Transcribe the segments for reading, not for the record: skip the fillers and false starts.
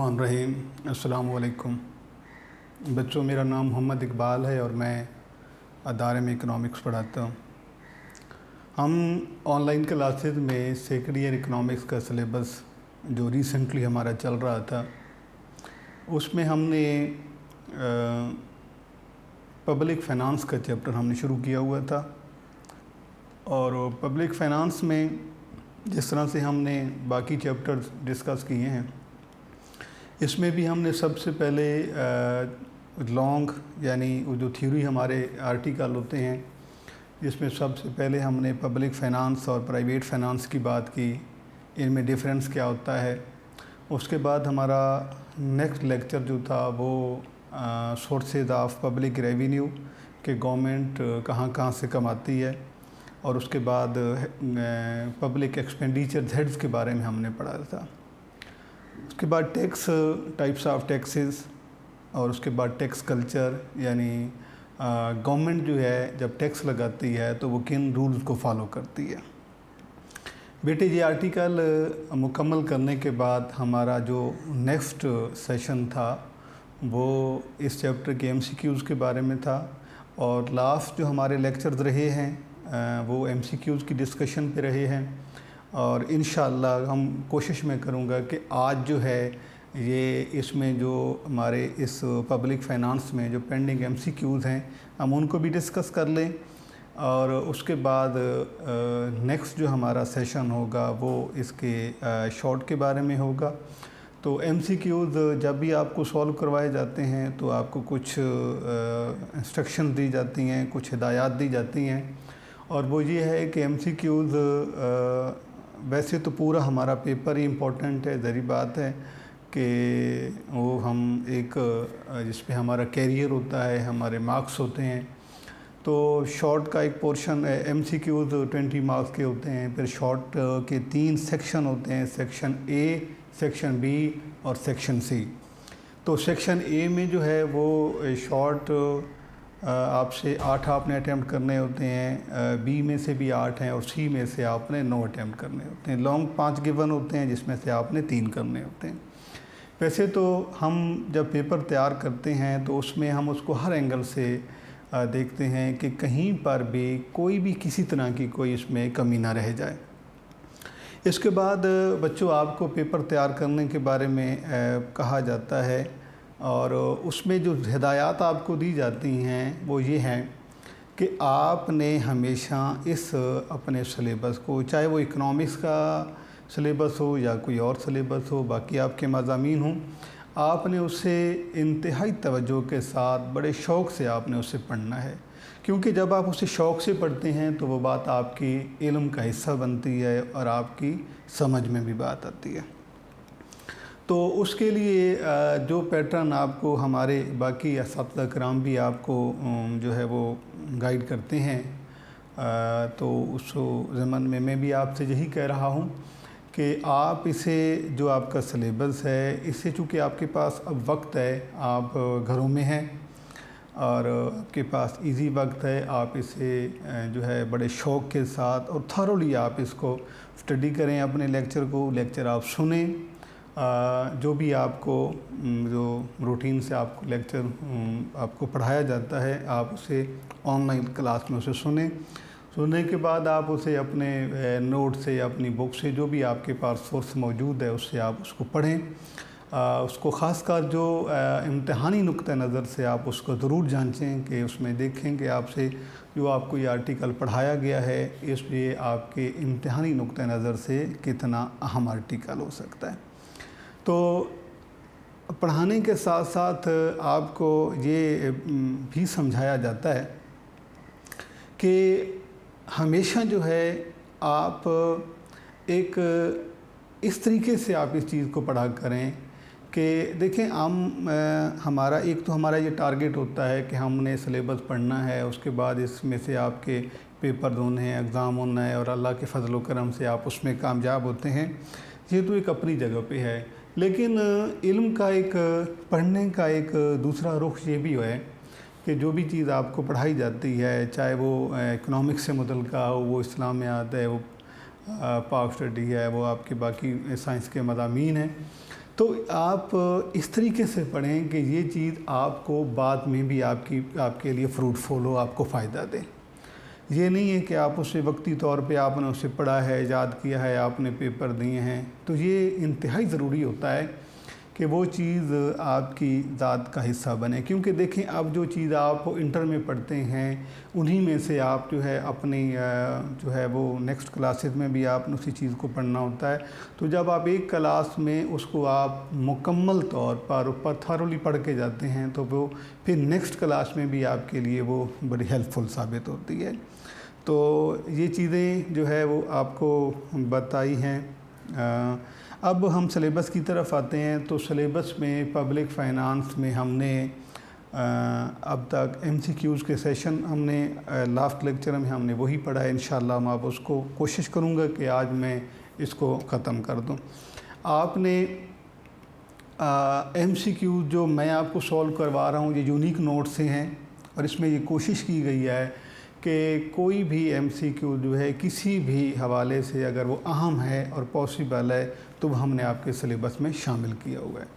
बिस्मिल्लाहिर्रहमानिर्रहीम। अस्सलाम वालेकुम बच्चों, मेरा नाम मोहम्मद इकबाल है और मैं अदारे में इकनॉमिक्स पढ़ाता हूँ। हम ऑनलाइन क्लासेस में सेकेंड ईयर इकनॉमिक्स का सिलेबस जो रिसेंटली हमारा चल रहा था, उसमें हमने पब्लिक फ़ाइनेंस का चैप्टर हमने शुरू किया हुआ था। और पब्लिक फ़ाइनेंस में जिस तरह से हमने बाकी चैप्टर्स डिस्कस किए हैं, इसमें भी हमने सबसे पहले लॉन्ग यानी वो जो थ्योरी हमारे आर्टिकल होते हैं, जिसमें सबसे पहले हमने पब्लिक फ़ाइनेंस और प्राइवेट फ़ाइनेंस की बात की, इनमें डिफरेंस क्या होता है। उसके बाद हमारा नेक्स्ट लेक्चर जो था वो सोर्सेज ऑफ पब्लिक रेवेन्यू कि गवर्नमेंट कहाँ कहाँ से कमाती है, और उसके बाद पब्लिक एक्सपेंडिचर हेड्स के बारे में हमने पढ़ा था। उसके बाद टैक्स, टाइप्स ऑफ टैक्सेस, और उसके बाद टैक्स कल्चर यानी गवर्नमेंट जो है जब टैक्स लगाती है तो वो किन रूल्स को फॉलो करती है। बेटे, ये आर्टिकल मुकम्मल करने के बाद हमारा जो नेक्स्ट सेशन था वो इस चैप्टर के एमसीक्यूज़ के बारे में था, और लास्ट जो हमारे लेक्चर्स रहे हैं वो एमसीक्यूज़ की डिस्कशन पे रहे हैं। और इंशाअल्लाह हम कोशिश में करूँगा कि आज जो है ये इसमें जो हमारे इस पब्लिक फ़ाइनेंस में जो पेंडिंग एमसीक्यूज़ हैं हम उनको भी डिस्कस कर लें, और उसके बाद नेक्स्ट जो हमारा सेशन होगा वो इसके शॉर्ट के बारे में होगा। तो एमसीक्यूज़ जब भी आपको सॉल्व करवाए जाते हैं तो आपको कुछ इंस्ट्रक्शन दी जाती हैं, कुछ हिदायत दी जाती हैं, और वो ये है कि एमसीक्यूज़ वैसे तो पूरा हमारा पेपर ही इम्पोर्टेंट है, ज़री बात है कि वो हम एक जिस पे हमारा कैरियर होता है, हमारे मार्क्स होते हैं। तो शॉर्ट का एक पोर्शन एमसीक्यूज़ 20 मार्क्स के होते हैं। फिर शॉर्ट के 3 सेक्शन होते हैं, सेक्शन ए, सेक्शन बी और सेक्शन सी। तो सेक्शन ए में जो है वो शॉर्ट आपसे 8 आपने अटैम्प्ट करने होते हैं, बी में से भी 8 हैं, और सी में से आपने 9 अटैम्प्ट करने होते हैं। लॉन्ग 5 गिवन होते हैं जिसमें से आपने 3 करने होते हैं। वैसे तो हम जब पेपर तैयार करते हैं तो उसमें हम उसको हर एंगल से देखते हैं कि कहीं पर भी कोई भी किसी तरह की कोई इसमें कमी ना रह जाए। इसके बाद बच्चों आपको पेपर तैयार करने के बारे में कहा जाता है, और उसमें जो हिदायत आपको दी जाती हैं वो ये हैं कि आपने हमेशा इस अपने सिलेबस को, चाहे वो इकनॉमिक्स का सिलेबस हो या कोई और सिलेबस हो, बाकी आपके मज़ामीन हों, आपने उसे इंतहाई तवज्जो के साथ बड़े शौक़ से आपने उसे पढ़ना है। क्योंकि जब आप उसे शौक़ से पढ़ते हैं तो वो बात आपकी इल्म का हिस्सा बनती है और आपकी समझ में भी बात आती है। तो उसके लिए जो पैटर्न आपको हमारे बाकी असातिज़ा किराम भी आपको जो है वो गाइड करते हैं, तो उस ज़मन में मैं भी आपसे यही कह रहा हूँ कि आप इसे, जो आपका सिलेबस है, इससे चूँकि आपके पास अब वक्त है, आप घरों में हैं और आपके पास इजी वक्त है, आप इसे जो है बड़े शौक़ के साथ और थॉरोली आप इसको स्टडी करें। अपने लेक्चर आप सुनें, जो भी आपको जो रूटीन से आपको लेक्चर आपको पढ़ाया जाता है आप उसे ऑनलाइन क्लास में उसे सुनने के बाद आप उसे अपने नोट से, अपनी बुक से, जो भी आपके पास सोर्स मौजूद है उससे आप उसको पढ़ें। उसको ख़ासकर जो इम्तहानी नुक्ते नज़र से आप उसको ज़रूर जांचें कि उसमें देखें कि आपसे जो आपको ये आर्टिकल पढ़ाया गया है इसलिए आपके इम्तहानी नुक्ते नज़र से कितना अहम आर्टिकल हो सकता है। तो पढ़ाने के साथ साथ आपको ये भी समझाया जाता है कि हमेशा जो है आप एक इस तरीके से आप इस चीज़ को पढ़ा करें कि देखें हमारा एक तो हमारा ये टारगेट होता है कि हमने सिलेबस पढ़ना है, उसके बाद इसमें से आपके पेपर होने हैं, एग्ज़ाम होना है, और अल्लाह के फजल व करम से आप उसमें कामयाब होते हैं। ये तो एक अपनी जगह पे है, लेकिन इल्म का एक पढ़ने का एक दूसरा रुख ये भी है कि जो भी चीज़ आपको पढ़ाई जाती है, चाहे वो इकनॉमिक्स से मुतल्लिक़ा हो, वो इस्लामियात है, वो पाक स्टडी है, वो आपके बाकी साइंस के मज़ामीन हैं, तो आप इस तरीके से पढ़ें कि ये चीज़ आपको बाद में भी आपके लिए फ्रूटफुल हो, आपको फ़ायदा दे। ये नहीं है कि आप उसे वक्ती तौर पे आपने उसे पढ़ा है, याद किया है, आपने पेपर दिए हैं। तो ये इंतहाई ज़रूरी होता है कि वो चीज़ आपकी ज़ात का हिस्सा बने, क्योंकि देखें अब जो चीज़ आप इंटर में पढ़ते हैं उन्हीं में से आप जो है अपनी जो है वो नेक्स्ट क्लासेस में भी आपने उसी चीज़ को पढ़ना होता है। तो जब आप एक क्लास में उसको आप मुकम्मल तौर पर थॉरली पढ़ के जाते हैं तो वो फिर नेक्स्ट क्लास में भी आपके लिए वो बड़ी हेल्पफुल साबित होती है। तो ये चीज़ें जो है वो आपको बताई हैं। अब हम सिलेबस की तरफ आते हैं। तो सिलेबस में पब्लिक फ़ाइनेंस में हमने अब तक MCQs के सेशन हमने लास्ट लेक्चर में हमने वही पढ़ा है। इंशाल्लाह मैं आप उसको कोशिश करूँगा कि आज मैं इसको ख़त्म कर दूँ। आपने MCQ जो मैं आपको सॉल्व करवा रहा हूँ ये यूनिक नोट से हैं और इसमें ये कोशिश की गई है कि कोई भी MCQ जो है किसी भी हवाले से अगर वो अहम है और पॉसिबल है तो वो हमने आपके सिलेबस में शामिल किया हुआ है।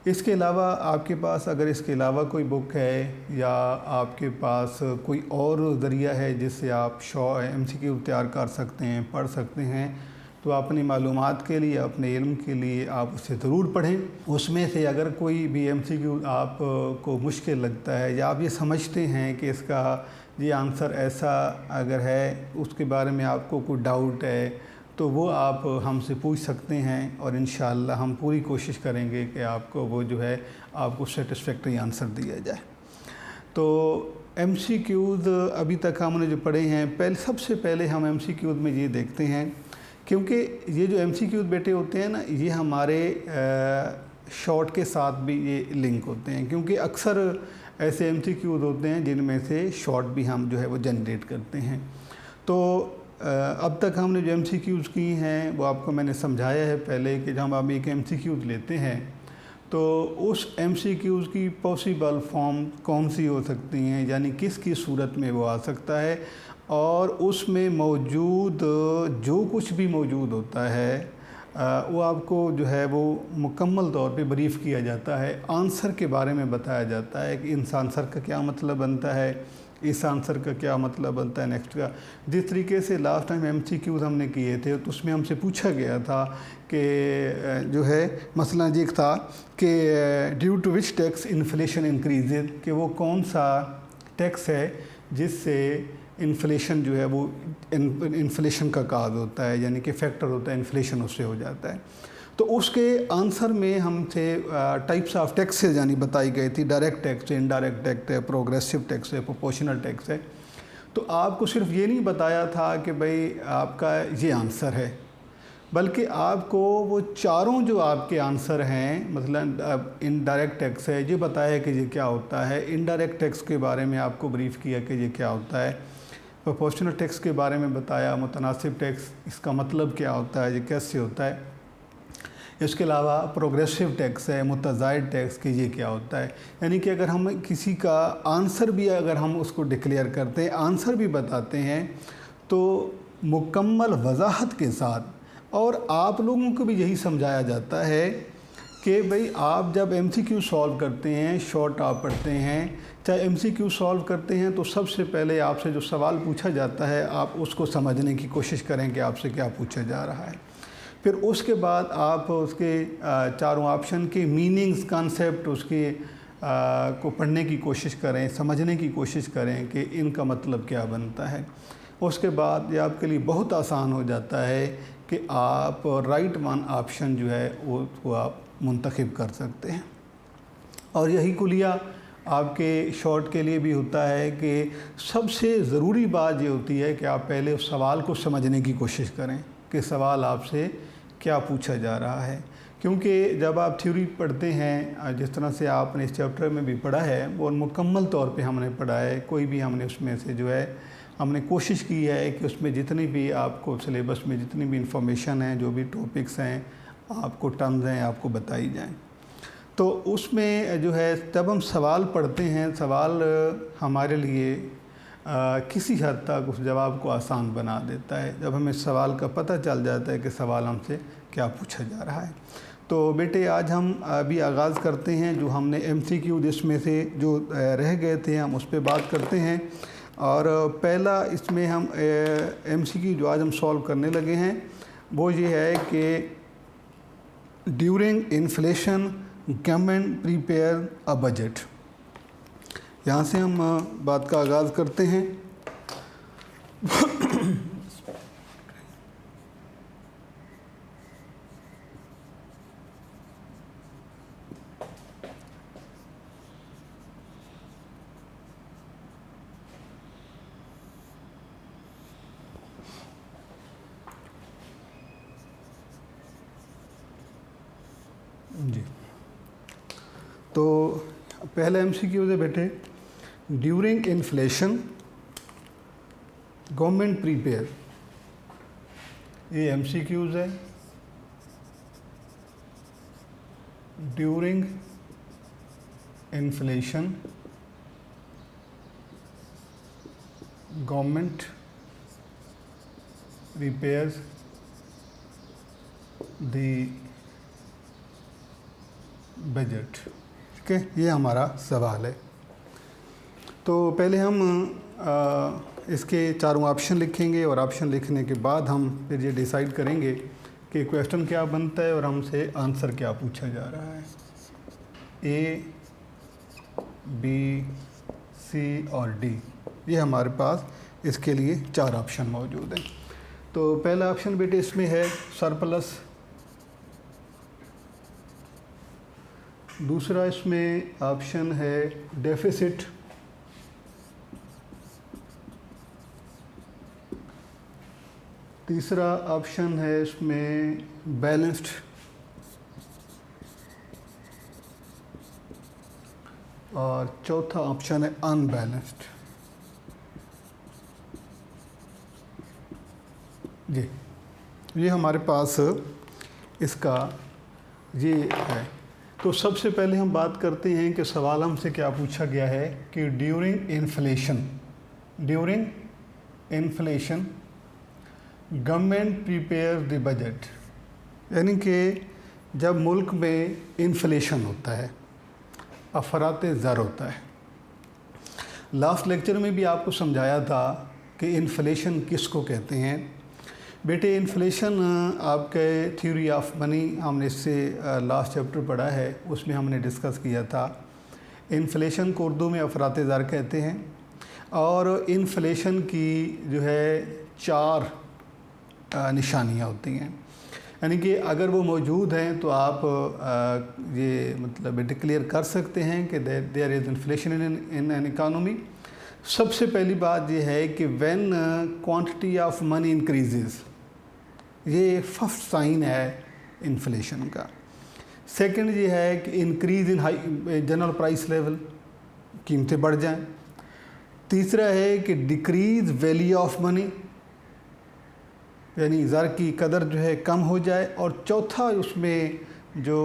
इसके अलावा आपके पास अगर इसके अलावा कोई बुक है या आपके पास कोई और ज़रिया है जिससे आप MCQ तैयार कर सकते हैं, पढ़ सकते हैं, तो अपनी मालूमात के लिए, अपने इल्म के लिए आप उसे ज़रूर पढ़ें। उसमें से अगर कोई भी MCQ आपको मुश्किल लगता है या आप ये समझते हैं कि इसका ये आंसर ऐसा अगर है, उसके बारे में आपको कोई डाउट है, तो वो आप हमसे पूछ सकते हैं और इंशाअल्लाह हम पूरी कोशिश करेंगे कि आपको वो जो है आपको सेटिस्फैक्ट्री आंसर दिया जाए। तो MCQs अभी तक हमने जो पढ़े हैं, सबसे पहले हम MCQs में ये देखते हैं, क्योंकि ये जो MCQs बेटे होते हैं ना, ये हमारे शॉर्ट के साथ भी ये लिंक होते हैं, क्योंकि अक्सर ऐसे MCQs होते हैं जिनमें से शॉर्ट भी हम जो है वो जनरेट करते हैं। तो अब तक हमने जो MCQs की हैं वो आपको मैंने समझाया है पहले कि जब हम एक MCQs लेते हैं तो उस MCQs की पॉसिबल फॉर्म कौन सी हो सकती हैं, यानी किस सूरत में वो आ सकता है, और उसमें मौजूद जो कुछ भी मौजूद होता है वो आपको जो है वो मुकम्मल तौर पे ब्रीफ़ किया जाता है। आंसर के बारे में बताया जाता है कि इस आंसर का क्या मतलब बनता है, इस आंसर का क्या मतलब बनता है नेक्स्ट का। जिस तरीके से लास्ट टाइम MCQs हमने किए थे तो उसमें हमसे पूछा गया था कि जो है मसला ये था कि due to which tax inflation increases, कि वो कौन सा टैक्स है जिससे इन्फ्लेशन जो है वो इन्फ्लेशन का काज होता है, यानी कि फैक्टर होता है, इन्फ्लेशन उससे हो जाता है। तो उसके आंसर में हमसे टाइप्स ऑफ टैक्सेस यानी बताई गई थी, डायरेक्ट टैक्स है, इनडायरेक्ट टैक्स है, प्रोग्रेसिव टैक्स है, प्रोपोर्शनल टैक्स है। तो आपको सिर्फ ये नहीं बताया था कि भाई आपका ये आंसर है, बल्कि आपको वो चारों जो आपके आंसर हैं, मतलब इनडायरेक्ट टैक्स है, ये बताया कि ये क्या होता है, इनडायरेक्ट टैक्स के बारे में आपको ब्रीफ़ किया कि ये क्या होता है, प्रोपोर्शनल टैक्स के बारे में बताया, मुतनासिब टैक्स इसका मतलब क्या होता है, ये कैसे होता है। इसके अलावा प्रोग्रेसिव टैक्स है, मुतज़ायद टैक्स कि ये क्या होता है। यानी कि अगर हम किसी का आंसर भी अगर हम उसको डिक्लेयर करते हैं, आंसर भी बताते हैं, तो मुकम्मल वजाहत के साथ, और आप लोगों को भी यही समझाया जाता है कि भाई आप जब MCQ सॉल्व करते हैं, शॉर्ट आप पढ़ते हैं, चाहे MCQ सॉल्व करते हैं, तो सबसे पहले आपसे जो सवाल पूछा जाता है आप उसको समझने की कोशिश करें कि आपसे क्या पूछा जा रहा है। फिर उसके बाद आप उसके चारों ऑप्शन के मीनिंग्स, कॉन्सेप्ट उसके को पढ़ने की कोशिश करें, समझने की कोशिश करें कि इनका मतलब क्या बनता है। उसके बाद ये आपके लिए बहुत आसान हो जाता है कि आप राइट वन ऑप्शन जो है वो आप मुंतखब कर सकते हैं। और यही कुलिया आपके शॉर्ट के लिए भी होता है कि सबसे ज़रूरी बात ये होती है कि आप पहले उस सवाल को समझने की कोशिश करें कि सवाल आपसे क्या पूछा जा रहा है। क्योंकि जब आप थ्योरी पढ़ते हैं, जिस तरह से आपने इस चैप्टर में भी पढ़ा है, वो मुकम्मल तौर पे हमने पढ़ा है, कोई भी हमने उसमें से जो है हमने कोशिश की है कि उसमें जितनी भी आपको सिलेबस में जितनी भी इंफॉर्मेशन है, जो भी टॉपिक्स हैं, आपको टर्म्स हैं, आपको बताई जाएं। तो उसमें जो है जब हम सवाल पढ़ते हैं, सवाल हमारे लिए किसी हद तक उस जवाब को आसान बना देता है, जब हमें सवाल का पता चल जाता है कि सवाल हमसे क्या पूछा जा रहा है। तो बेटे आज हम अभी आगाज़ करते हैं, जो हमने MCQ जिसमें से जो रह गए थे हम उस पर बात करते हैं। और पहला इसमें हम MCQ जो आज हम सॉल्व करने लगे हैं वो ये है कि during inflation government prepare a budget. यहाँ से हम बात का आगाज़ करते हैं। जी, तो पहले MCQ है बेटे, ड्यूरिंग इन्फ्लेशन गवर्नमेंट प्रीपेयर, ये MCQs है। During inflation government prepares the budget. ठीक है, ये हमारा सवाल है। तो पहले हम इसके चारों ऑप्शन लिखेंगे और ऑप्शन लिखने के बाद हम फिर ये डिसाइड करेंगे कि क्वेश्चन क्या बनता है और हमसे आंसर क्या पूछा जा रहा है। A, B, C और D, ये हमारे पास इसके लिए 4 ऑप्शन मौजूद हैं। तो पहला ऑप्शन बेटे इसमें है सरप्लस, दूसरा इसमें ऑप्शन है डेफिसिट, तीसरा ऑप्शन है इसमें बैलेंस्ड, और चौथा ऑप्शन है अनबैलेंस्ड। जी, ये हमारे पास इसका ये है। तो सबसे पहले हम बात करते हैं कि सवाल हमसे क्या पूछा गया है कि during inflation government prepare the budget, यानी कि जब मुल्क में इन्फ्लेशन होता है, अफराते ज़र होता है। लास्ट लेक्चर में भी आपको समझाया था कि इन्फ्लेशन किसको कहते हैं। बेटे इन्फ्लेशन आपके थ्योरी ऑफ मनी हमने इससे लास्ट चैप्टर पढ़ा है, उसमें हमने डिस्कस किया था। इन्फ्लेशन को उर्दू में अफराते ज़र कहते हैं और इन्फ्लेशन की जो है 4 निशानियाँ होती हैं, यानी कि अगर वो मौजूद हैं तो आप ये मतलब बेटे क्लियर कर सकते हैं कि there is inflation in an economy. सबसे पहली बात ये है कि when quantity of money increases, ये फर्स्ट साइन है इन्फ्लेशन का। सेकंड ये है कि increase in high general price level, कीमतें बढ़ जाएं। तीसरा है कि डिक्रीज़ वैल्यू ऑफ मनी, यानी ज़र की कदर जो है कम हो जाए। और चौथा उसमें जो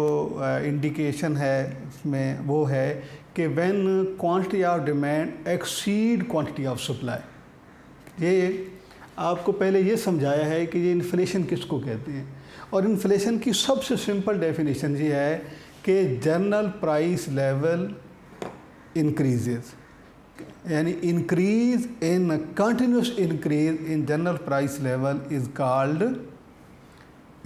इंडिकेशन है उसमें वो है कि when quantity of demand exceed quantity of supply. ये आपको पहले ये समझाया है कि ये इन्फ्लेशन किसको कहते हैं, और इन्फ्लेशन की सबसे सिंपल डेफिनेशन ये है कि जनरल प्राइस लेवल इंक्रीजेस, यानी increase in continuous increase in general price level is called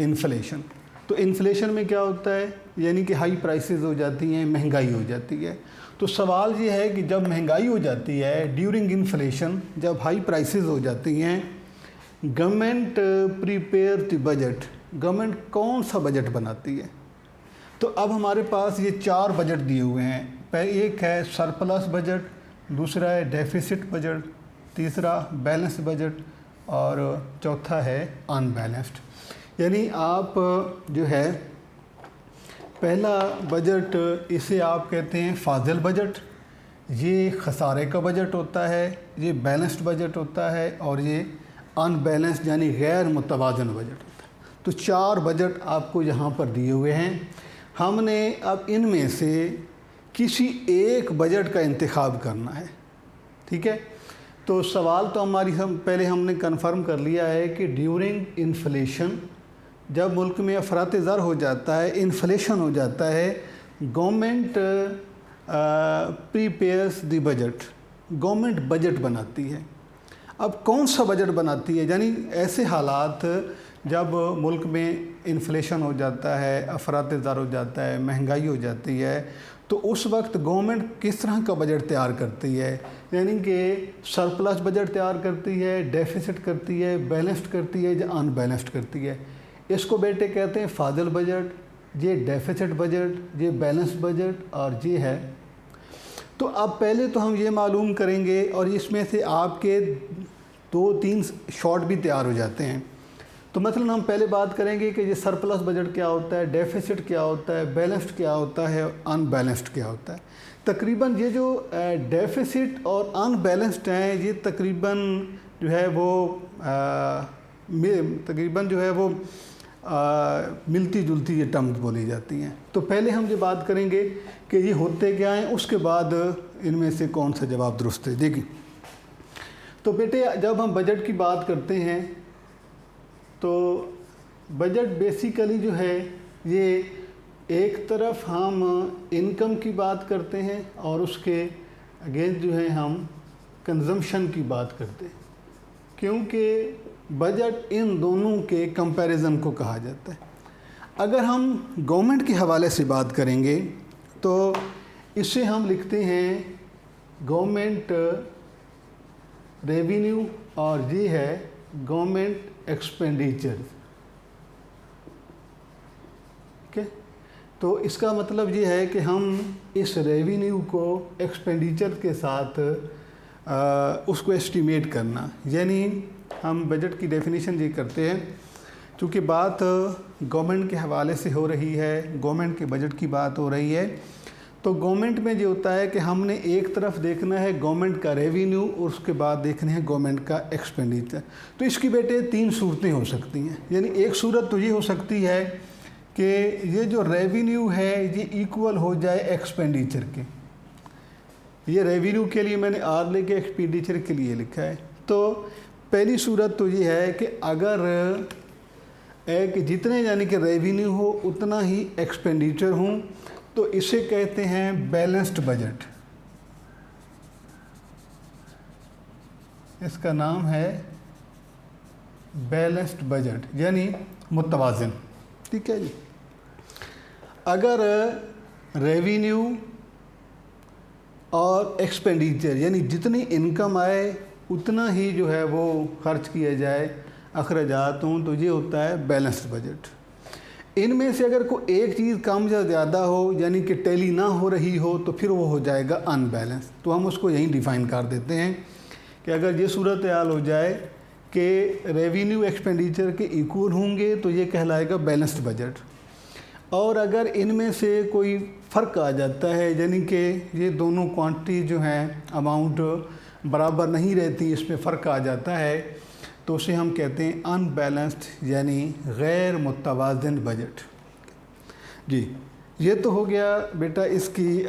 inflation. तो इन्फ्लेशन में क्या होता है, यानी कि हाई प्राइसेस हो जाती हैं, महंगाई हो जाती है। तो सवाल ये है कि जब महंगाई हो जाती है ड्यूरिंग इन्फ्लेशन, जब हाई प्राइसेस हो जाती हैं, government prepare the budget, government कौन सा बजट बनाती है। तो अब हमारे पास ये 4 बजट दिए हुए हैं। एक है सरप्लस बजट, दूसरा है डेफिसिट बजट, तीसरा बैलेंस बजट और चौथा है अनबैलेंस्ड। यानी आप जो है पहला बजट, इसे आप कहते हैं फाजिल बजट, ये खसारे का बजट होता है, ये बैलेंस्ड बजट होता है और ये अनबैलेंस्ड यानी गैर मुतवाज़न बजट होता है। तो 4 बजट आपको यहाँ पर दिए हुए हैं। हमने अब इनमें से किसी एक बजट का इंतखाब करना है, ठीक है। तो सवाल तो हमने कंफर्म कर लिया है कि ड्यूरिंग इन्फ्लेशन जब मुल्क में अफरात-ज़र हो जाता है, इन्फ्लेशन हो जाता है, government prepares the budget, government budget बनाती है। अब कौन सा बजट बनाती है? यानी ऐसे हालात जब मुल्क में इन्फ्लेशन हो जाता है, अफरात-ज़र हो जाता है, महंगाई हो जाती है, तो उस वक्त गवर्नमेंट किस तरह का बजट तैयार करती है? यानी कि सरप्लस बजट तैयार करती है, डेफिसिट करती है, बैलेंस्ड करती है या अनबैलेंस्ड करती है। इसको बेटे कहते हैं फाजिल बजट, ये डेफिसिट बजट, ये बैलेंस बजट और ये है। तो अब पहले तो हम ये मालूम करेंगे और इसमें से आपके 2-3 शॉर्ट भी तैयार हो जाते हैं। तो मतलब हम पहले बात करेंगे कि ये सरप्लस बजट क्या होता है, डेफिसिट क्या होता है, बैलेंस्ड क्या होता है, अनबैलेंस्ड क्या होता है। तकरीबन ये जो डेफिसिट और अनबैलेंस्ड हैं, ये तकरीबन जो है वो मिलती जुलती ये टर्म्स बोली जाती हैं। तो पहले हम ये बात करेंगे कि ये होते क्या हैं, उसके बाद इनमें से कौन सा जवाब दुरुस्त है। देखिए, तो बेटे जब हम बजट की बात करते हैं तो बजट बेसिकली जो है ये एक तरफ हम इनकम की बात करते हैं और उसके अगेंस्ट जो है हम कंजम्पशन की बात करते हैं, क्योंकि बजट इन दोनों के कंपैरिजन को कहा जाता है। अगर हम गवर्नमेंट के हवाले से बात करेंगे तो इसे हम लिखते हैं गवर्नमेंट रेवेन्यू और ये है गवर्नमेंट एक्सपेंडिचर। ठीक है, तो इसका मतलब ये है कि हम इस रेवेन्यू को एक्सपेंडिचर के साथ उसको एस्टिमेट करना, यानी हम बजट की डेफिनेशन ये करते हैं। चूँकि बात गवर्नमेंट के हवाले से हो रही है, गवर्नमेंट के बजट की बात हो रही है, तो गवर्नमेंट में ये होता है कि हमने एक तरफ देखना है गवर्नमेंट का रेवेन्यू और उसके बाद देखना है गवर्नमेंट का एक्सपेंडिचर। तो इसकी बेटे 3 सूरतें हो सकती हैं। यानी एक सूरत तो ये हो सकती है कि ये जो रेवेन्यू है ये इक्वल हो जाए एक्सपेंडिचर के। ये रेवेन्यू के लिए मैंने आर लेके एक्सपेंडिचर के लिए लिखा है। तो पहली सूरत तो ये है कि अगर एक जितने यानी कि रेवेन्यू हो उतना ही एक्सपेंडिचर हो, तो इसे कहते हैं बैलेंस्ड बजट। इसका नाम है बैलेंस्ड बजट, यानी मुतवाज़िन। ठीक है जी। अगर रेवेन्यू और एक्सपेंडिचर यानी जितनी इनकम आए उतना ही जो है वो खर्च किया जाए, अखराजात हों, तो ये होता है बैलेंस्ड बजट। इनमें से अगर कोई एक चीज़ कम या ज़्यादा हो, यानी कि टैली ना हो रही हो, तो फिर वो हो जाएगा अनबैलेंस। तो हम उसको यहीं डिफ़ाइन कर देते हैं कि अगर ये सूरत हाल हो जाए कि रेवेन्यू एक्सपेंडिचर के इक्वल होंगे तो ये कहलाएगा बैलेंस्ड बजट। और अगर इनमें से कोई फ़र्क आ जाता है, यानी कि ये दोनों क्वांटिटी जो हैं अमाउंट बराबर नहीं रहती, इसमें फ़र्क आ जाता है, तो उसे हम कहते हैं अनबैलेंस्ड यानी गैर मुतवाज़िन बजट। जी, ये तो हो गया बेटा इसकी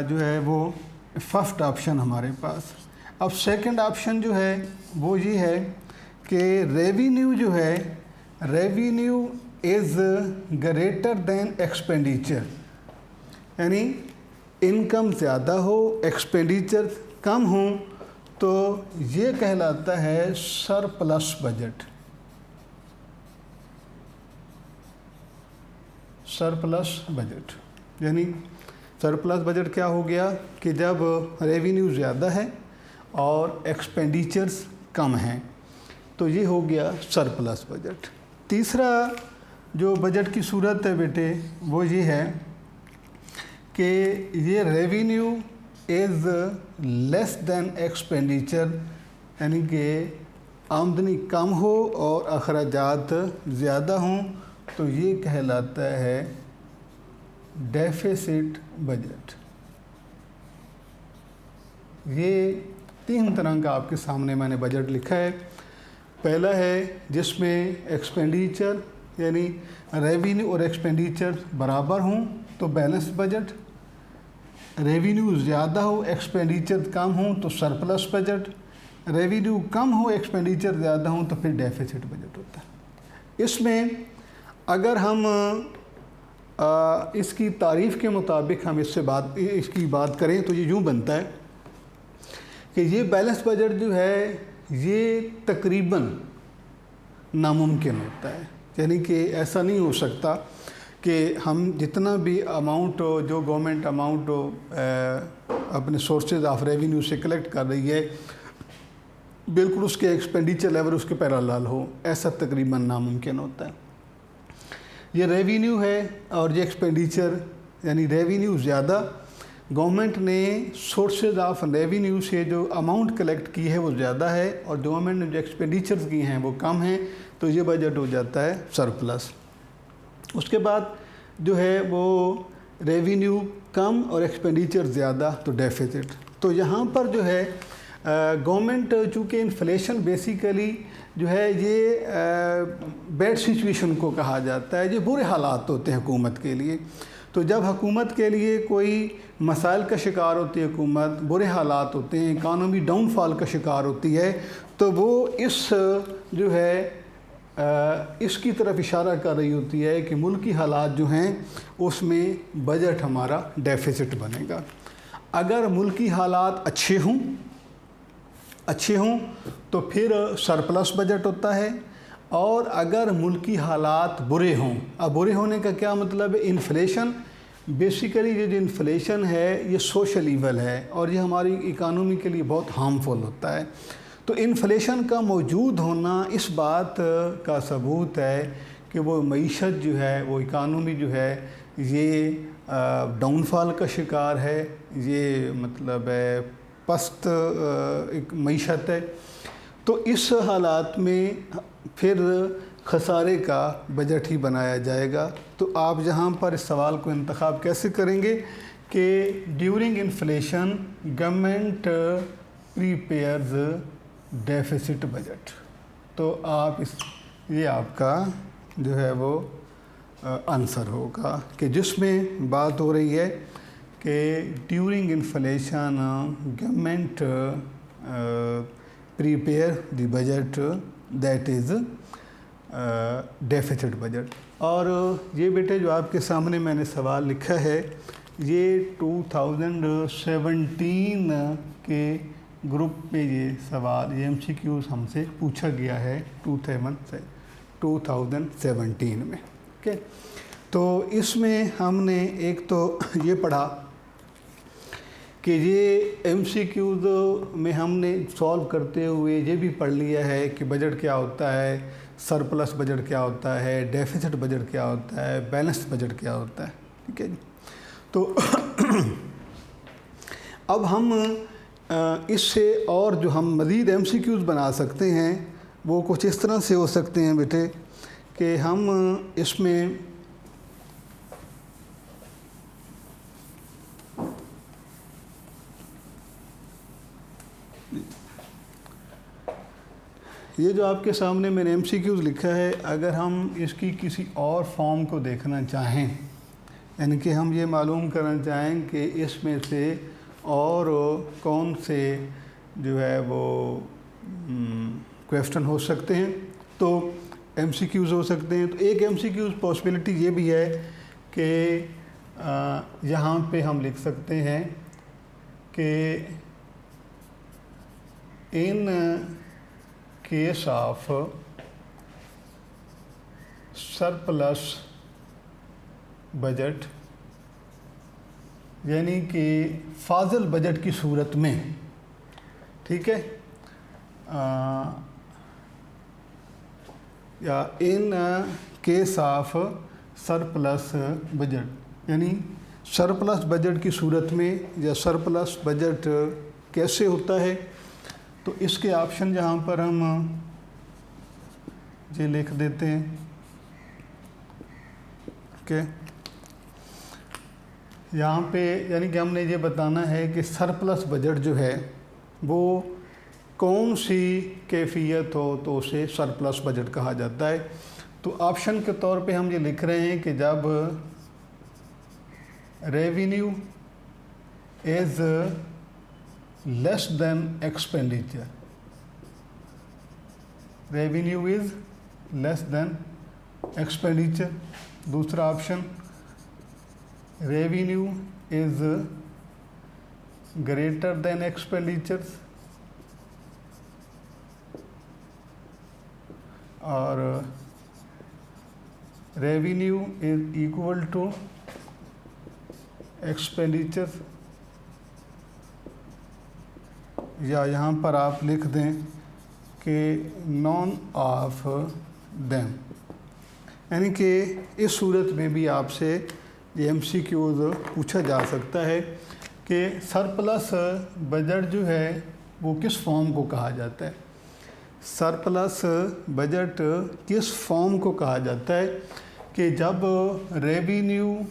जो है वो फर्स्ट ऑप्शन हमारे पास। अब सेकंड ऑप्शन जो है वो ये है कि रेवेन्यू जो है, revenue is greater than expenditure, यानी इनकम ज़्यादा हो एक्सपेंडिचर कम हो, तो ये कहलाता है सरप्लस बजट। सरप्लस बजट यानी सरप्लस बजट क्या हो गया कि जब रेवेन्यू ज़्यादा है और एक्सपेंडिचर्स कम हैं, तो ये हो गया सरप्लस बजट। तीसरा जो बजट की सूरत है बेटे वो ये है कि ये revenue is less than expenditure, यानी कि आमदनी कम हो और अखराजात ज़्यादा हों, तो ये कहलाता है डेफिसिट बजट। ये 3 तरह का आपके सामने मैंने बजट लिखा है। पहला है जिसमें एक्सपेंडिचर यानी रेवेन्यू और एक्सपेंडिचर बराबर हों तो बैलेंस बजट, रेवेन्यू ज़्यादा हो एक्सपेंडिचर कम हो तो सरप्लस बजट, रेवेन्यू कम हो एक्सपेंडिचर ज़्यादा हो तो फिर डेफिसिट बजट होता है। इसमें अगर हम इसकी तारीफ़ के मुताबिक हम इसकी बात करें तो ये यूँ बनता है कि ये बैलेंस बजट जो है ये तकरीबन नामुमकिन होता है। यानी कि ऐसा नहीं हो सकता कि हम जितना भी अमाउंट जो गवर्नमेंट अमाउंट अपने सोर्सेज ऑफ रेवेन्यू से कलेक्ट कर रही है बिल्कुल उसके एक्सपेंडिचर लेवल उसके पैरेलल हो, ऐसा तकरीबन नामुमकिन होता है। ये रेवेन्यू है और ये एक्सपेंडिचर, यानी रेवेन्यू ज़्यादा, गवर्नमेंट ने सोर्सेज ऑफ रेवेन्यू से जो अमाउंट कलेक्ट की है वो ज़्यादा है और गवर्नमेंट ने जो एक्सपेंडिचर्स की हैं वो कम हैं, तो ये बजट हो जाता है सरप्लस। उसके बाद जो है वो रेवेन्यू कम और एक्सपेंडिचर ज़्यादा, तो डेफिसिट। तो यहाँ पर जो है गवर्नमेंट चूँकि इन्फ्लेशन बेसिकली जो है ये बैड सिचुएशन को कहा जाता है, ये बुरे हालात होते हैं हुकूमत के लिए। तो जब हुकूमत के लिए कोई मसाइल का शिकार होती है, हुकूमत बुरे हालात होते हैं, इकानमी डाउनफॉल का शिकार होती है, तो वो इस जो है इसकी तरफ इशारा कर रही होती है कि मुल्की हालात जो हैं उसमें बजट हमारा डेफिसिट बनेगा। अगर मुल्की हालात अच्छे हों तो फिर सरप्लस बजट होता है, और अगर मुल्की हालात बुरे हों, अब बुरे होने का क्या मतलब है, इन्फ्लेशन बेसिकली ये जो इन्फ्लेशन है ये सोशल ईवल है और ये हमारी इकानमी के लिए बहुत हार्मफुल होता है। तो इन्फ्लेशन का मौजूद होना इस बात का सबूत है कि वो मईशत जो है, वो इकानमी जो है ये डाउनफॉल का शिकार है, ये मतलब है पस्त एक मईशत है। तो इस हालात में फिर खसारे का बजट ही बनाया जाएगा। तो आप यहाँ पर इस सवाल को इंतखाब कैसे करेंगे कि during inflation government prepares deficit budget. तो आप ये आपका जो है वो आंसर होगा कि जिसमें बात हो रही है कि during inflation government prepare the budget that is deficit budget. और ये बेटे जो आपके सामने मैंने सवाल लिखा है ये 2017 के ग्रुप में ये सवाल, ये MCQs हमसे पूछा गया है 2017 में। ओके, तो इसमें हमने एक तो ये पढ़ा कि ये MCQs में हमने सॉल्व करते हुए ये भी पढ़ लिया है कि बजट क्या होता है, सरप्लस बजट क्या होता है, डेफिसिट बजट क्या होता है, बैलेंस्ड बजट क्या होता है। ठीक है जी। तो अब हम इससे और जो हम मज़ीद MCQs बना सकते हैं वो कुछ इस तरह से हो सकते हैं बेटे कि हम इसमें ये जो आपके सामने मैंने MCQs लिखा है, अगर हम इसकी किसी और फॉर्म को देखना चाहें, यानी कि हम ये मालूम करना चाहें कि इसमें से और कौन से जो है वो क्वेश्चन हो सकते हैं, तो MCQs हो सकते हैं। तो एक MCQs पॉसिबिलिटी ये भी है कि यहाँ पे हम लिख सकते हैं कि in case of surplus budget, यानी कि फाजिल बजट की सूरत में, ठीक है, या in case of surplus budget, यानी सरप्लस बजट की सूरत में या सरप्लस बजट कैसे होता है। तो इसके ऑप्शन जहाँ पर हम ये लिख देते हैं। ओके, यहाँ पे यानी कि हमने ये बताना है कि सरप्लस बजट जो है वो कौन सी कैफियत हो तो उसे सरप्लस बजट कहा जाता है। तो ऑप्शन के तौर पे हम ये लिख रहे हैं कि जब revenue is less than expenditure, revenue is less than expenditure. दूसरा option revenue is greater than expenditures, और revenue is equal to expenditure, या यहाँ पर आप लिख दें कि नॉन ऑफ देम। यानी कि इस सूरत में भी आपसे ये MCQs पूछा जा सकता है कि सरप्लस बजट जो है वो किस फॉर्म को कहा जाता है। सरप्लस बजट किस फॉर्म को कहा जाता है कि जब रेवेन्यू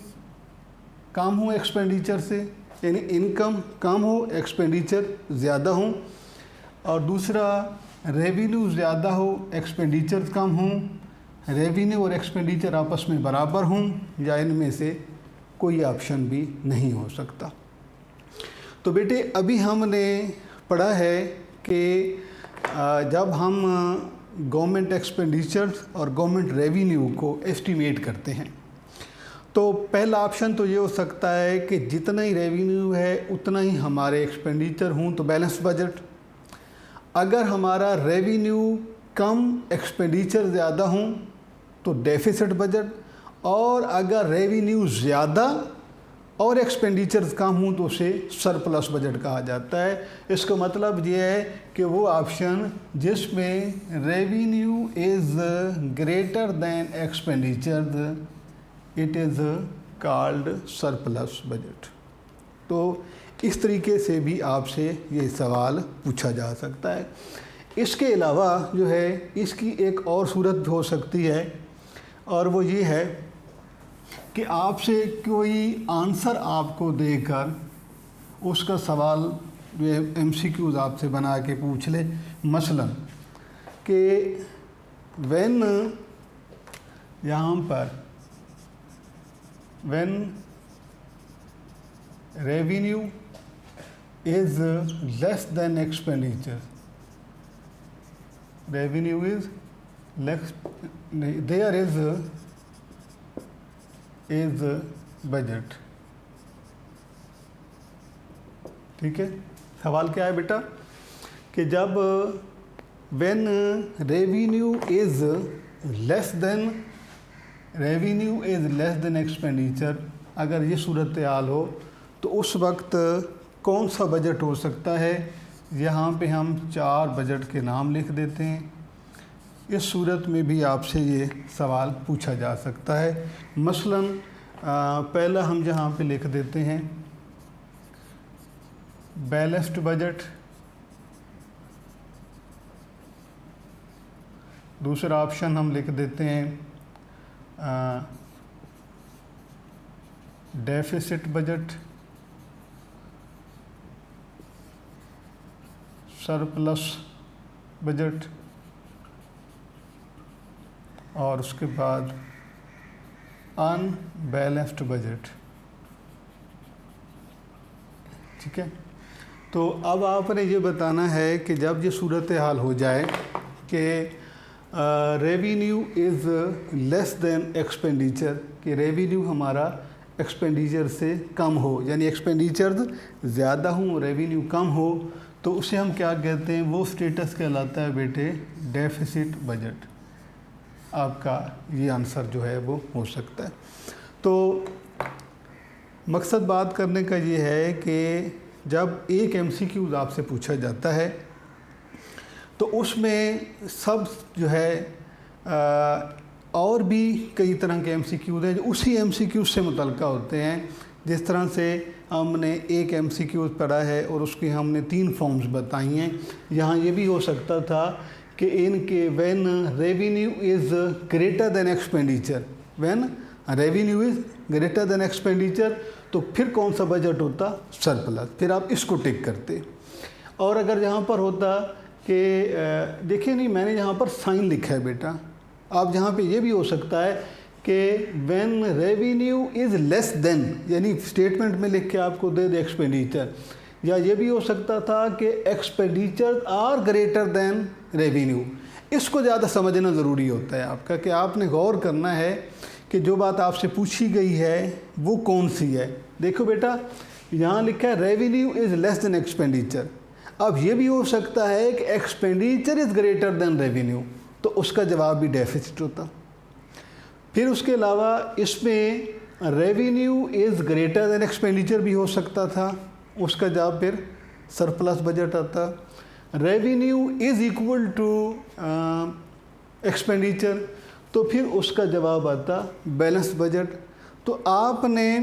कम हो एक्सपेंडिचर से, यानी इनकम कम हो एक्सपेंडिचर ज़्यादा हो, और दूसरा रेवेन्यू ज़्यादा हो एक्सपेंडिचर कम हो, रेवेन्यू और एक्सपेंडिचर आपस में बराबर हों, या इनमें से कोई ऑप्शन भी नहीं हो सकता। तो बेटे अभी हमने पढ़ा है कि जब हम गवर्नमेंट एक्सपेंडिचर और गवर्नमेंट रेवेन्यू को एस्टीमेट करते हैं तो पहला ऑप्शन तो ये हो सकता है कि जितना ही रेवेन्यू है उतना ही हमारे एक्सपेंडिचर हों तो बैलेंस बजट। अगर हमारा रेवेन्यू कम एक्सपेंडिचर ज़्यादा हों तो डेफिसिट बजट, और अगर रेवेन्यू ज़्यादा और एक्सपेंडिचर्स कम हों तो उसे सरप्लस बजट कहा जाता है। इसका मतलब ये है कि वो ऑप्शन जिसमें revenue is greater than expenditure it is called surplus budget. तो इस तरीके से भी आपसे ये सवाल पूछा जा सकता है। इसके अलावा जो है इसकी एक और सूरत हो सकती है, और वो ये है कि आपसे कोई आंसर आपको देकर उसका सवाल जो है MCQs आपसे बना के पूछ ले। मसलन कि व्हेन यहाँ पर when revenue is less than expenditure, revenue is less, there is budget। ठीक है, सवाल क्या है बेटा कि जब when revenue is less than expenditure, अगर ये सूरत हाल हो तो उस वक्त कौन सा बजट हो सकता है। यहाँ पे हम 4 बजट के नाम लिख देते हैं। इस सूरत में भी आपसे ये सवाल पूछा जा सकता है। मसलन पहला हम यहाँ पे लिख देते हैं बैलेंस्ड बजट, दूसरा ऑप्शन हम लिख देते हैं डेफिसिट बजट, सरप्लस बजट, और उसके बाद अनबैलेंस्ड बजट। ठीक है, तो अब आपने ये बताना है कि जब ये सूरत हाल हो जाए कि revenue is less than expenditure, कि रेवेन्यू हमारा एक्सपेंडिचर से कम हो, यानी एक्सपेंडिचर ज़्यादा हो रेवेन्यू कम हो, तो उसे हम क्या कहते हैं, वो स्टेटस कहलाता है बेटे डेफिसिट बजट। आपका ये आंसर जो है वो हो सकता है। तो मकसद बात करने का ये है कि जब एक MCQ आपसे पूछा जाता है तो उसमें सब जो है और भी कई तरह के MCQ हैं जो उसी MCQ से मुतल्लिक़ होते हैं। जिस तरह से हमने एक MCQ पढ़ा है और उसकी हमने 3 फॉर्म्स बताई हैं। यहाँ ये भी हो सकता था कि इनके when revenue is greater than expenditure, when revenue is greater than expenditure, तो फिर कौन सा बजट होता, सरप्लस, फिर आप इसको टिक करते। और अगर यहाँ पर होता कि देखिए नहीं मैंने यहाँ पर साइन लिखा है बेटा, आप यहाँ पे ये भी हो सकता है कि when revenue is less then, यानी स्टेटमेंट में लिख के आपको दे दे एक्सपेंडिचर, या ये भी हो सकता था कि expenditure are greater than revenue. इसको ज़्यादा समझना ज़रूरी होता है आपका, कि आपने गौर करना है कि जो बात आपसे पूछी गई है वो कौन सी है। देखो बेटा, यहाँ लिखा है revenue is less than expenditure. अब ये भी हो सकता है कि expenditure is greater than revenue, तो उसका जवाब भी डेफिसिट होता। फिर उसके अलावा इसमें revenue is greater than expenditure भी हो सकता था, उसका जवाब फिर सरप्लस बजट आता। Revenue is equal to expenditure, तो फिर उसका जवाब आता बैलेंस बजट। तो आपने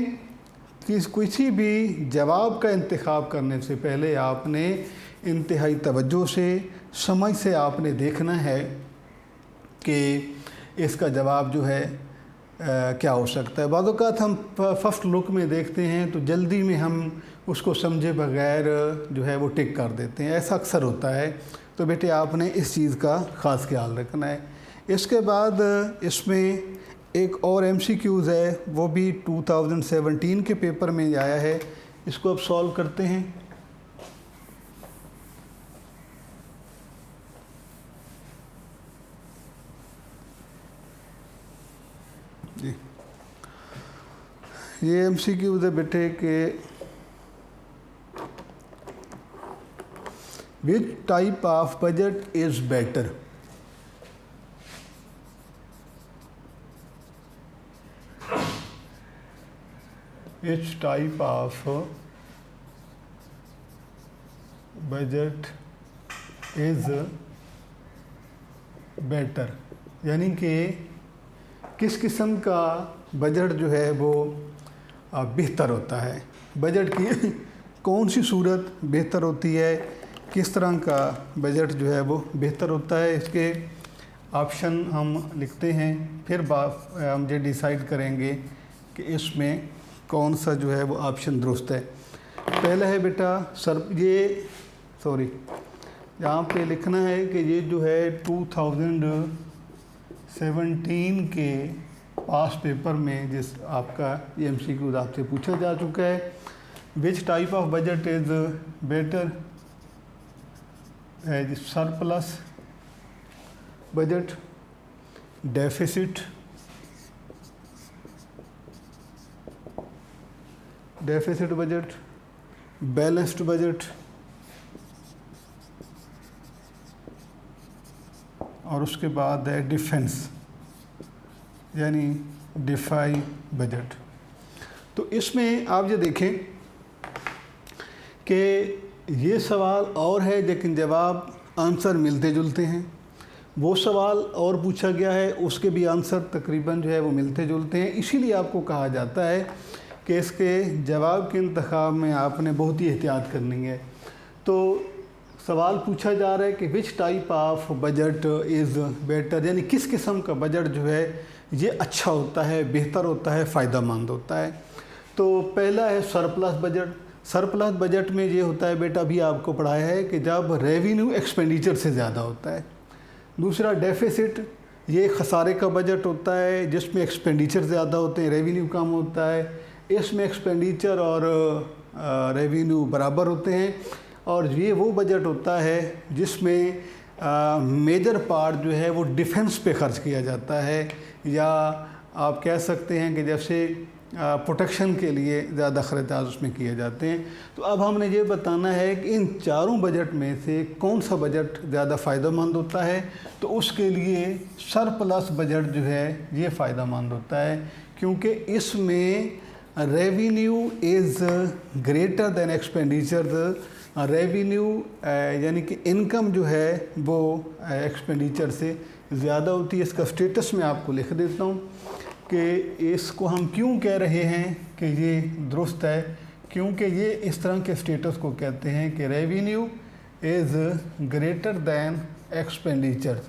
किसी भी जवाब का इंतखाब करने से पहले आपने इंतहाई तवज्जो से, समझ से आपने देखना है कि इसका जवाब जो है क्या हो सकता है। बाद औक़ात हम फर्स्ट लुक में देखते हैं तो जल्दी में हम उसको समझे बगैर जो है वो टिक कर देते हैं, ऐसा अक्सर होता है। तो बेटे आपने इस चीज़ का ख़ास ख्याल रखना है। इसके बाद इसमें एक और MCQs है, वो भी 2017 के पेपर में आया है, इसको अब सॉल्व करते हैं। जी, ये MCQs है बेटे के which type of budget is better। Which type of budget is better, यानी कि किस किस्म का बजट जो है वो बेहतर होता है। बजट की कौन सी सूरत बेहतर होती है, किस तरह का बजट जो है वो बेहतर होता है, इसके ऑप्शन हम लिखते हैं। फिर हम ये डिसाइड करेंगे कि इसमें कौन सा जो है वो ऑप्शन दुरुस्त है। पहला है बेटा यहाँ पे लिखना है कि ये जो है 2017 के पास पेपर में जिस आपका MCQ आपसे पूछा जा चुका है, which type of budget is better, as surplus budget, deficit budget, balanced budget और उसके बाद है डिफेंस यानी डिफाई बजट। तो इसमें आप ये देखें कि ये सवाल और है लेकिन जवाब आंसर मिलते जुलते हैं। वो सवाल और पूछा गया है, उसके भी आंसर तकरीबन जो है वो मिलते जुलते हैं। इसीलिए आपको कहा जाता है कि इसके जवाब के इंतखाब में आपने बहुत ही एहतियात करनी है। तो सवाल पूछा जा रहा है कि विच type of budget is better, यानी किस किस्म का बजट जो है ये अच्छा होता है, बेहतर होता है, फ़ायदेमंद होता है। तो पहला है सरप्लस बजट। सरप्लस बजट में ये होता है बेटा, अभी आपको पढ़ाया है कि जब रेवेन्यू एक्सपेंडिचर से ज़्यादा होता है। दूसरा डेफिसिट, ये खसारे का बजट होता है जिसमें एक्सपेंडिचर ज़्यादा होते हैं, रेवेन्यू कम होता है। इसमें एक्सपेंडिचर और रेवेन्यू बराबर होते हैं। और ये वो बजट होता है जिसमें मेजर पार्ट जो है वो डिफेंस पे खर्च किया जाता है, या आप कह सकते हैं कि जैसे प्रोटेक्शन के लिए ज़्यादा खर्चात उसमें किए जाते हैं। तो अब हमने ये बताना है कि इन चारों बजट में से कौन सा बजट ज़्यादा फ़ायदेमंद होता है। तो उसके लिए सरप्लस बजट जो है ये फ़ायदेमंद होता है, क्योंकि इसमें revenue is greater than expenditure. Revenue यानी कि इनकम जो है वो एक्सपेंडिचर से ज़्यादा होती है। इसका स्टेटस मैं आपको लिख देता हूँ कि इसको हम क्यों कह रहे हैं कि ये दुरुस्त है, क्योंकि ये इस तरह के स्टेटस को कहते हैं कि revenue is greater than expenditure.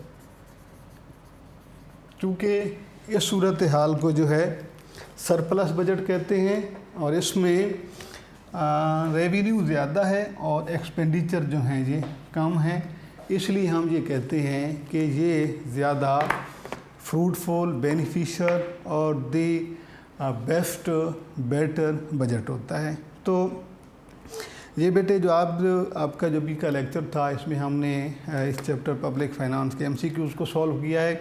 चूँकि इस सूरत हाल को जो है सरप्लस बजट कहते हैं और इसमें रेवेन्यू ज़्यादा है और एक्सपेंडिचर जो हैं ये कम है, इसलिए हम ये कहते हैं कि ये ज़्यादा फ्रूटफुल, बेनिफिशियल और दी बेस्ट बेटर बजट होता है। तो ये बेटे जो आपका जो भी का लेक्चर था, इसमें हमने इस चैप्टर पब्लिक फाइनेंस के MCQs को सॉल्व किया है।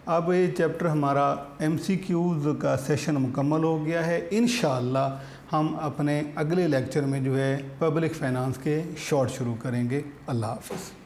अब ये चैप्टर हमारा MCQs का सेशन मुकम्मल हो गया है। इंशाअल्लाह हम अपने अगले लेक्चर में जो है पब्लिक फाइनेंस के शॉर्ट शुरू करेंगे। अल्लाह हाफ़िज़।